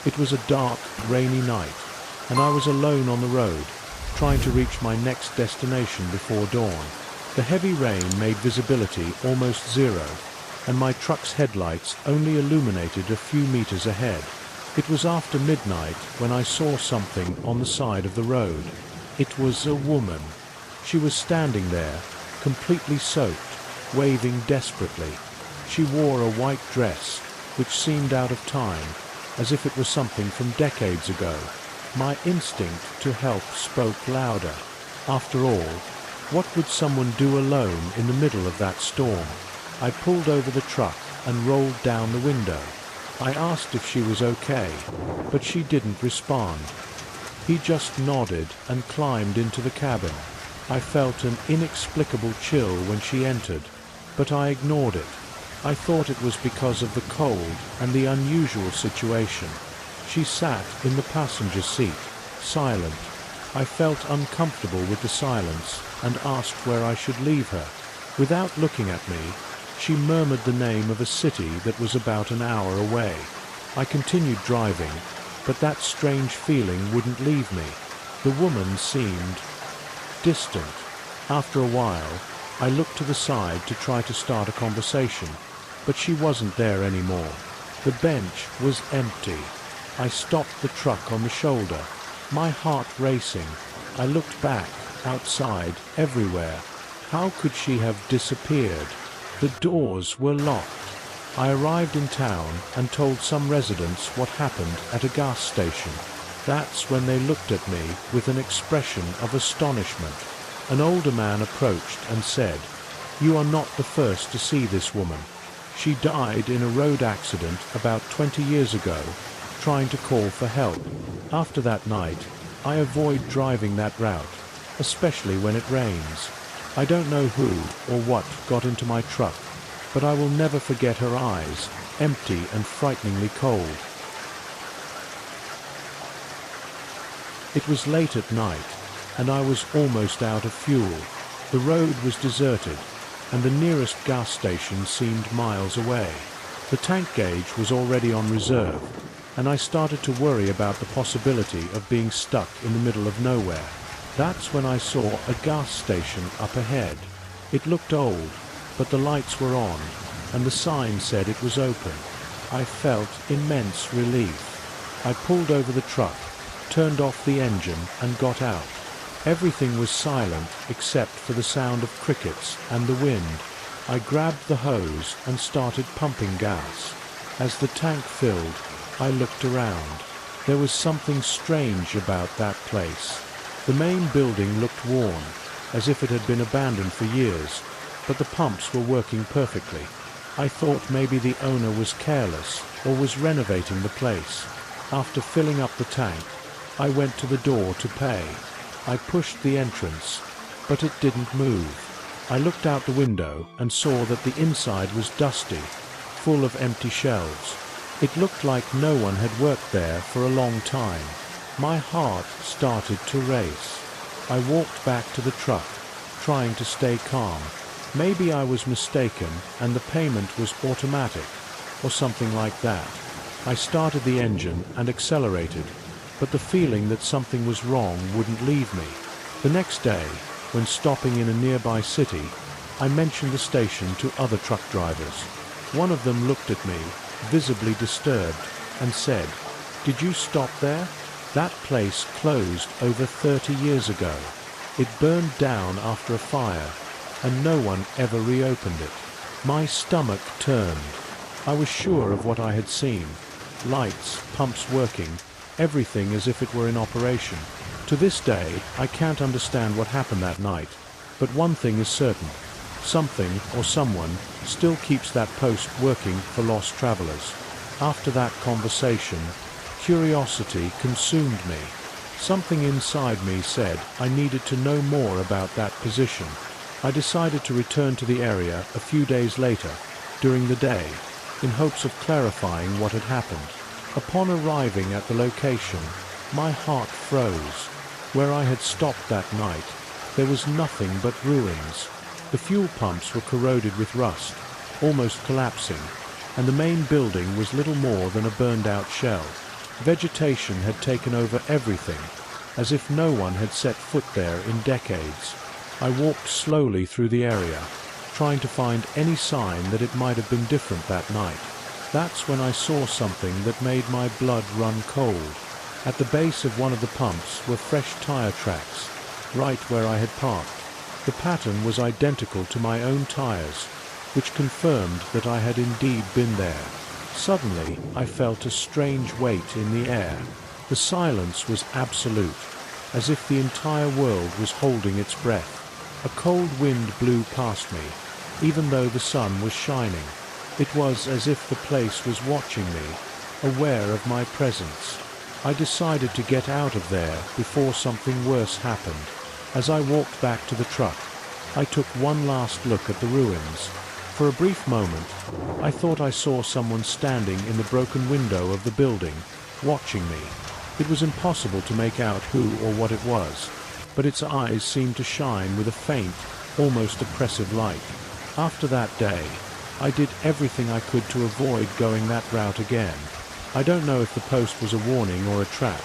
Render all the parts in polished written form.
It was a dark, rainy night, and I was alone on the road, trying to reach my next destination before dawn. The heavy rain made visibility almost zero, and my truck's headlights only illuminated a few meters ahead. It was after midnight when I saw something on the side of the road. It was a woman. She was standing there, completely soaked, waving desperately. She wore a white dress, which seemed out of time, as if it was something from decades ago. My instinct to help spoke louder. After all, what would someone do alone in the middle of that storm? I pulled over the truck and rolled down the window. I asked if she was okay, but she didn't respond. He just nodded and climbed into the cabin. I felt an inexplicable chill when she entered, but I ignored it. I thought it was because of the cold and the unusual situation. She sat in the passenger seat, silent. I felt uncomfortable with the silence and asked where I should leave her. Without looking at me, she murmured the name of a city that was about an hour away. I continued driving, but that strange feeling wouldn't leave me. The woman seemed distant. After a while, I looked to the side to try to start a conversation, but she wasn't there anymore. The bench was empty. I stopped the truck on the shoulder, my heart racing. I looked back, outside, everywhere. How could she have disappeared? The doors were locked. I arrived in town and told some residents what happened at a gas station. That's when they looked at me with an expression of astonishment. An older man approached and said, "You are not the first to see this woman. She died in a road accident about 20 years ago, trying to call for help. After that night, I avoid driving that route, especially when it rains. I don't know who or what got into my truck, but I will never forget her eyes, empty and frighteningly cold." It was late at night, and I was almost out of fuel. The road was deserted, and the nearest gas station seemed miles away. The tank gauge was already on reserve, and I started to worry about the possibility of being stuck in the middle of nowhere. That's when I saw a gas station up ahead. It looked old, but the lights were on, and the sign said it was open. I felt immense relief. I pulled over the truck, turned off the engine, and got out. Everything was silent except for the sound of crickets and the wind. I grabbed the hose and started pumping gas. As the tank filled, I looked around. There was something strange about that place. The main building looked worn, as if it had been abandoned for years, but the pumps were working perfectly. I thought maybe the owner was careless or was renovating the place. After filling up the tank, I went to the door to pay. I pushed the entrance, but it didn't move. I looked out the window and saw that the inside was dusty, full of empty shelves. It looked like no one had worked there for a long time. My heart started to race. I walked back to the truck, trying to stay calm. Maybe I was mistaken and the payment was automatic, or something like that. I started the engine and accelerated, but the feeling that something was wrong wouldn't leave me. The next day, when stopping in a nearby city, I mentioned the station to other truck drivers. One of them looked at me, visibly disturbed, and said, "Did you stop there? That place closed over 30 years ago. It burned down after a fire, and no one ever reopened it." My stomach turned. I was sure of what I had seen. Lights, pumps working, everything as if it were in operation. To this day, I can't understand what happened that night, but one thing is certain. Something or someone still keeps that post working for lost travelers. After that conversation, curiosity consumed me. Something inside me said I needed to know more about that position. I decided to return to the area a few days later, during the day, in hopes of clarifying what had happened. Upon arriving at the location, my heart froze. Where I had stopped that night, there was nothing but ruins. The fuel pumps were corroded with rust, almost collapsing, and the main building was little more than a burned-out shell. Vegetation had taken over everything, as if no one had set foot there in decades. I walked slowly through the area, trying to find any sign that it might have been different that night. That's when I saw something that made my blood run cold. At the base of one of the pumps were fresh tire tracks, right where I had parked. The pattern was identical to my own tires, which confirmed that I had indeed been there. Suddenly, I felt a strange weight in the air. The silence was absolute, as if the entire world was holding its breath. A cold wind blew past me, even though the sun was shining. It was as if the place was watching me, aware of my presence. I decided to get out of there before something worse happened. As I walked back to the truck, I took one last look at the ruins. For a brief moment, I thought I saw someone standing in the broken window of the building, watching me. It was impossible to make out who or what it was, but its eyes seemed to shine with a faint, almost oppressive light. After that day, I did everything I could to avoid going that route again. I don't know if the post was a warning or a trap,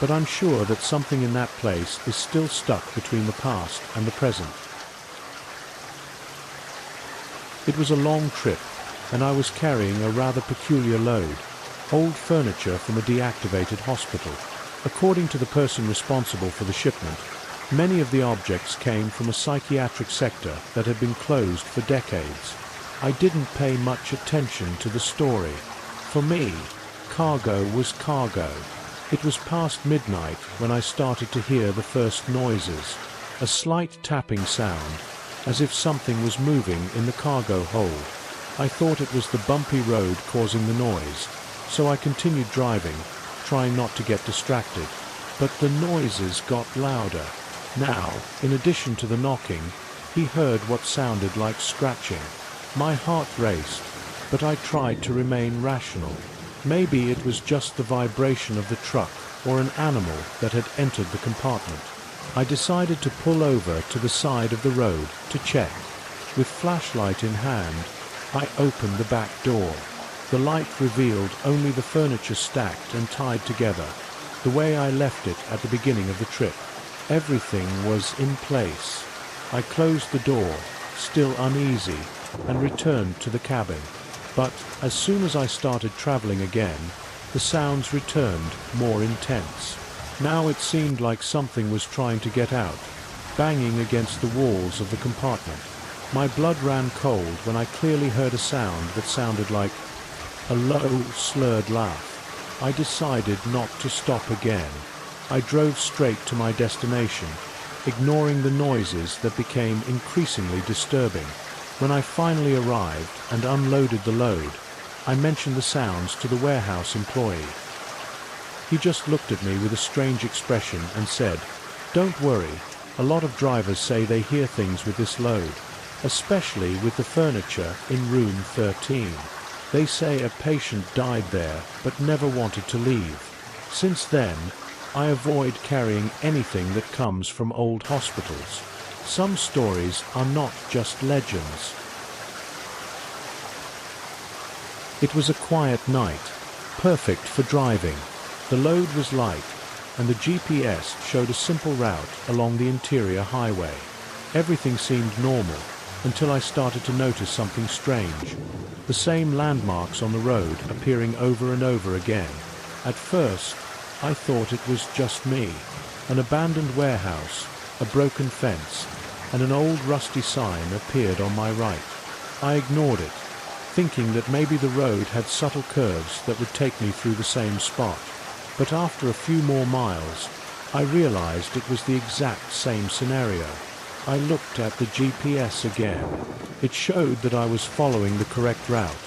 but I'm sure that something in that place is still stuck between the past and the present. It was a long trip, and I was carrying a rather peculiar load, old furniture from a deactivated hospital. According to the person responsible for the shipment, many of the objects came from a psychiatric sector that had been closed for decades. I didn't pay much attention to the story. For me, cargo was cargo. It was past midnight when I started to hear the first noises, a slight tapping sound, as if something was moving in the cargo hold. I thought it was the bumpy road causing the noise, so I continued driving, trying not to get distracted. But the noises got louder. Now, in addition to the knocking, he heard what sounded like scratching. My heart raced, but I tried to remain rational. Maybe it was just the vibration of the truck or an animal that had entered the compartment. I decided to pull over to the side of the road to check. With flashlight in hand, I opened the back door. The light revealed only the furniture stacked and tied together, the way I left it at the beginning of the trip. Everything was in place. I closed the door, still uneasy, and returned to the cabin. But as soon as I started traveling again, the sounds returned, more intense. Now it seemed like something was trying to get out, banging against the walls of the compartment. My blood ran cold when I clearly heard a sound that sounded like a low, slurred laugh. I decided not to stop again. I drove straight to my destination, ignoring the noises that became increasingly disturbing. When I finally arrived and unloaded the load, I mentioned the sounds to the warehouse employee. He just looked at me with a strange expression and said, "Don't worry, a lot of drivers say they hear things with this load, especially with the furniture in room 13. They say a patient died there but never wanted to leave. Since then, I avoid carrying anything that comes from old hospitals. Some stories are not just legends." It was a quiet night, perfect for driving. The load was light, and the GPS showed a simple route along the interior highway. Everything seemed normal, until I started to notice something strange. The same landmarks on the road appearing over and over again. At first, I thought it was just me. An abandoned warehouse, a broken fence, and an old rusty sign appeared on my right. I ignored it, thinking that maybe the road had subtle curves that would take me through the same spot. But after a few more miles, I realized it was the exact same scenario. I looked at the GPS again. It showed that I was following the correct route,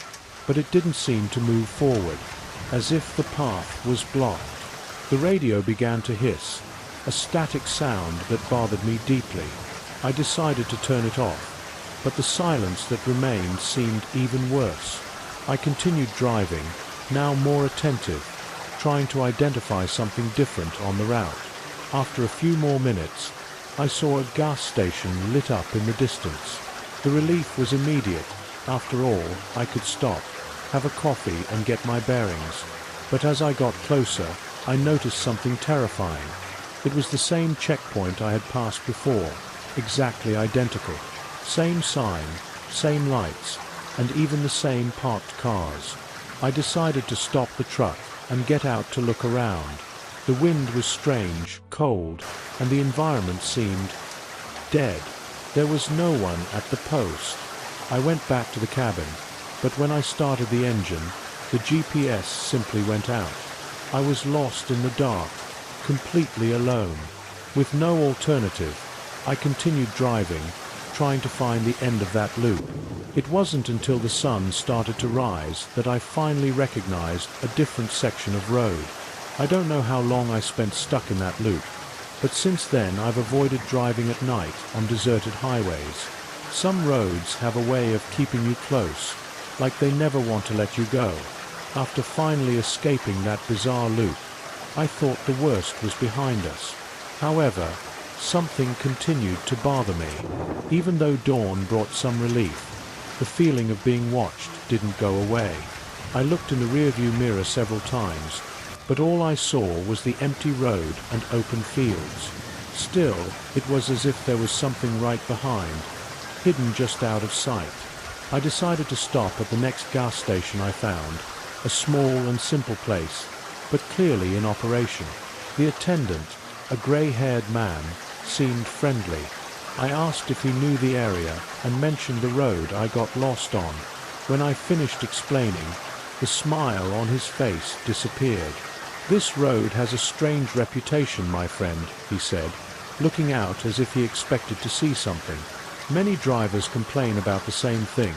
but it didn't seem to move forward, as if the path was blocked. The radio began to hiss, a static sound that bothered me deeply. I decided to turn it off, but the silence that remained seemed even worse. I continued driving, now more attentive, trying to identify something different on the route. After a few more minutes, I saw a gas station lit up in the distance. The relief was immediate. After all, I could stop, have a coffee and get my bearings. But as I got closer, I noticed something terrifying. It was the same checkpoint I had passed before, exactly identical. Same sign, same lights, and even the same parked cars. I decided to stop the truck and get out to look around. The wind was strange, cold, and the environment seemed dead. There was no one at the post. I went back to the cabin, but when I started the engine, the GPS simply went out. I was lost in the dark, completely alone. With no alternative, I continued driving, trying to find the end of that loop. It wasn't until the sun started to rise that I finally recognized a different section of road. I don't know how long I spent stuck in that loop, but since then I've avoided driving at night on deserted highways. Some roads have a way of keeping you close, like they never want to let you go. After finally escaping that bizarre loop, I thought the worst was behind us. However, something continued to bother me. Even though dawn brought some relief, the feeling of being watched didn't go away. I looked in the rearview mirror several times, but all I saw was the empty road and open fields. Still, it was as if there was something right behind, hidden just out of sight. I decided to stop at the next gas station I found, a small and simple place, but clearly in operation. The attendant, a grey-haired man, seemed friendly. I asked if he knew the area and mentioned the road I got lost on. When I finished explaining, the smile on his face disappeared. "This road has a strange reputation, my friend," he said, looking out as if he expected to see something. "Many drivers complain about the same thing.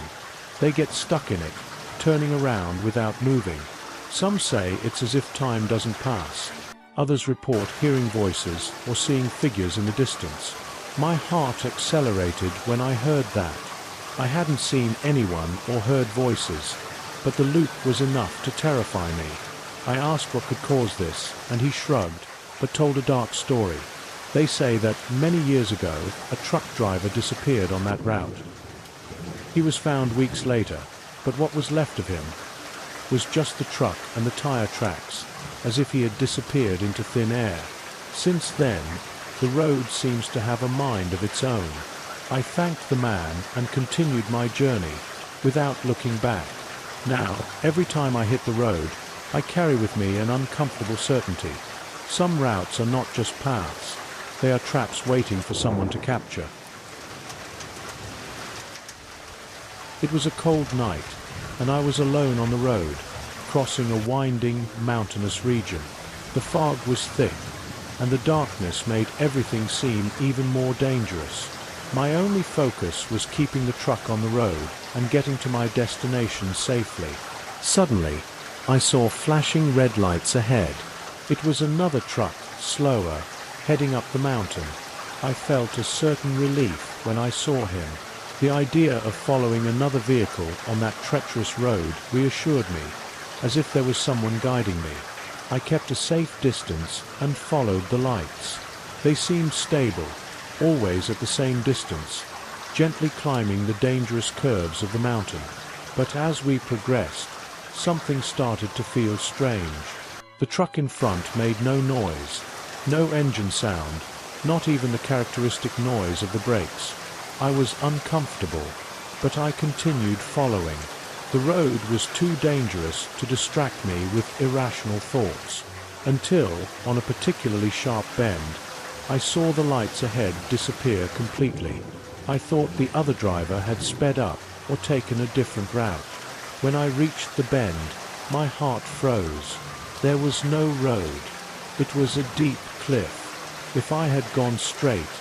They get stuck in it, turning around without moving. Some say it's as if time doesn't pass. Others report hearing voices or seeing figures in the distance." My heart accelerated when I heard that. I hadn't seen anyone or heard voices, but the loop was enough to terrify me. I asked what could cause this, and he shrugged, but told a dark story. They say that many years ago, a truck driver disappeared on that route. He was found weeks later, but what was left of him was just the truck and the tire tracks, as if he had disappeared into thin air. Since then, the road seems to have a mind of its own. I thanked the man and continued my journey, without looking back. Now, every time I hit the road, I carry with me an uncomfortable certainty. Some routes are not just paths, they are traps waiting for someone to capture. It was a cold night, and I was alone on the road, crossing a winding, mountainous region. The fog was thick, and the darkness made everything seem even more dangerous. My only focus was keeping the truck on the road and getting to my destination safely. Suddenly, I saw flashing red lights ahead. It was another truck, slower, heading up the mountain. I felt a certain relief when I saw him. The idea of following another vehicle on that treacherous road reassured me, as if there was someone guiding me. I kept a safe distance and followed the lights. They seemed stable, always at the same distance, gently climbing the dangerous curves of the mountain. But as we progressed, something started to feel strange. The truck in front made no noise, no engine sound, not even the characteristic noise of the brakes. I was uncomfortable, but I continued following. The road was too dangerous to distract me with irrational thoughts, until, on a particularly sharp bend, I saw the lights ahead disappear completely. I thought the other driver had sped up or taken a different route. When I reached the bend, my heart froze. There was no road. It was a deep cliff. If I had gone straight,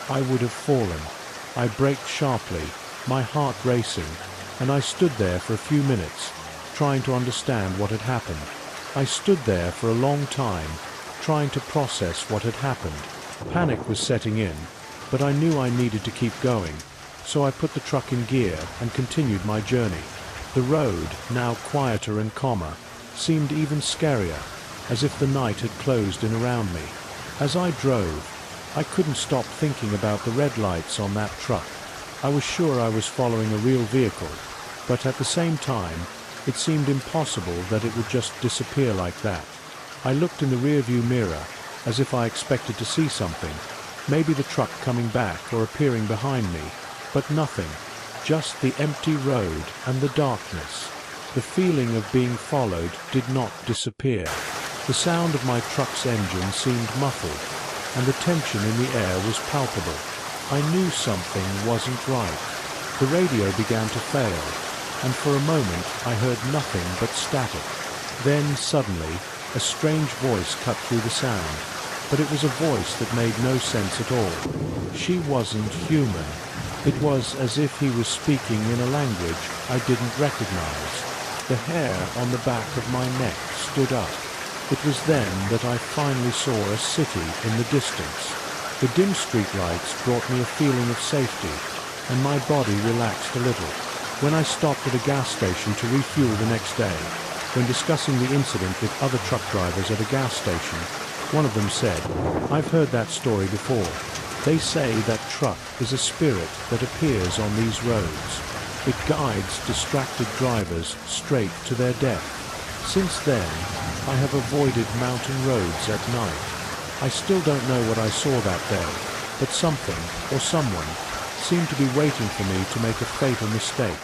I would have fallen. I braked sharply, my heart racing, and I stood there for a few minutes, trying to understand what had happened. I stood there for a long time, trying to process what had happened. Panic was setting in, but I knew I needed to keep going, so I put the truck in gear and continued my journey. The road, now quieter and calmer, seemed even scarier, as if the night had closed in around me. As I drove, I couldn't stop thinking about the red lights on that truck. I was sure I was following a real vehicle, but at the same time, It seemed impossible that it would just disappear like that. I looked in the rearview mirror, as if I expected to see something, maybe the truck coming back or appearing behind me, but nothing, just the empty road and the darkness. The feeling of being followed did not disappear. The sound of my truck's engine seemed muffled, and the tension in the air was palpable. I knew something wasn't right. The radio began to fail, and for a moment I heard nothing but static. Then suddenly, a strange voice cut through the sound, but it was a voice that made no sense at all. She wasn't human. It was as if he was speaking in a language I didn't recognize. The hair on the back of my neck stood up. It was then that I finally saw a city in the distance. The dim streetlights brought me a feeling of safety, and my body relaxed a little. When I stopped at a gas station to refuel the next day, when discussing the incident with other truck drivers at a gas station, one of them said, "I've heard that story before. They say that truck is a spirit that appears on these roads. It guides distracted drivers straight to their death." Since then, I have avoided mountain roads at night. I still don't know what I saw that day, but something, or someone, seemed to be waiting for me to make a fatal mistake.